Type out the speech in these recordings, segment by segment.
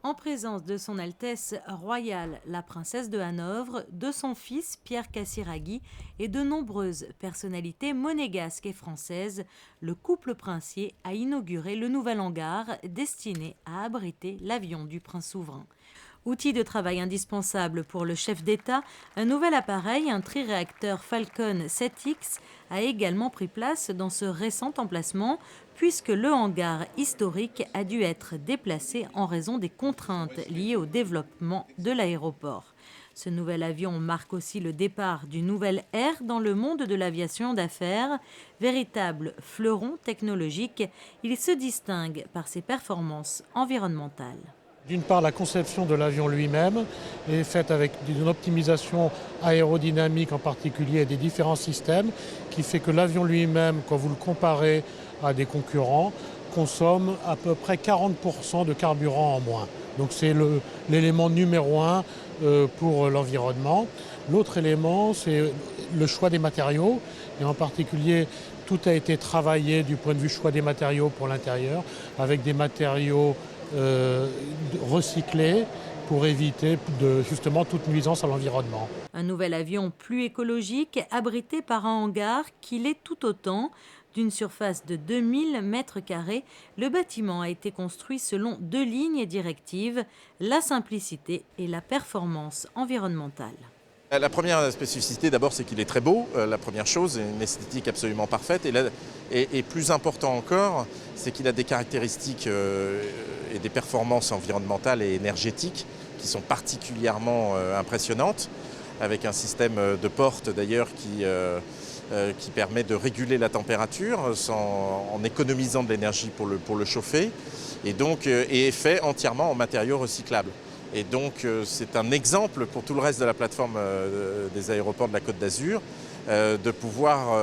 En présence de son Altesse royale, la princesse de Hanovre, de son fils Pierre Casiraghi et de nombreuses personnalités monégasques et françaises, le couple princier a inauguré le nouvel hangar destiné à abriter l'avion du prince souverain. Outil de travail indispensable pour le chef d'État, un nouvel appareil, un triréacteur Falcon 7X, a également pris place dans ce récent emplacement, puisque le hangar historique a dû être déplacé en raison des contraintes liées au développement de l'aéroport. Ce nouvel avion marque aussi le départ d'une nouvelle ère dans le monde de l'aviation d'affaires. Véritable fleuron technologique, il se distingue par ses performances environnementales. D'une part, la conception de l'avion lui-même est faite avec une optimisation aérodynamique en particulier et des différents systèmes qui fait que l'avion lui-même, quand vous le comparez à des concurrents, consomme à peu près 40% de carburant en moins. Donc c'est l'élément numéro un pour l'environnement. L'autre élément, c'est le choix des matériaux et en particulier tout a été travaillé du point de vue choix des matériaux pour l'intérieur avec des matériaux recyclés pour éviter justement toute nuisance à l'environnement. Un nouvel avion plus écologique, abrité par un hangar qui l'est tout autant. D'une surface de 2000 m², le bâtiment a été construit selon deux lignes directives, la simplicité et la performance environnementale. La première spécificité d'abord c'est qu'il est très beau, la première chose, une esthétique absolument parfaite et plus important encore c'est qu'il a des caractéristiques et des performances environnementales et énergétiques qui sont particulièrement impressionnantes avec un système de porte d'ailleurs qui permet de réguler la température en économisant de l'énergie pour le chauffer et donc est fait entièrement en matériaux recyclables. Et donc c'est un exemple pour tout le reste de la plateforme des aéroports de la Côte d'Azur de pouvoir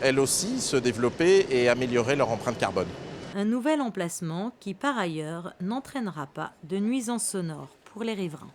elles aussi se développer et améliorer leur empreinte carbone. Un nouvel emplacement qui par ailleurs n'entraînera pas de nuisances sonores pour les riverains.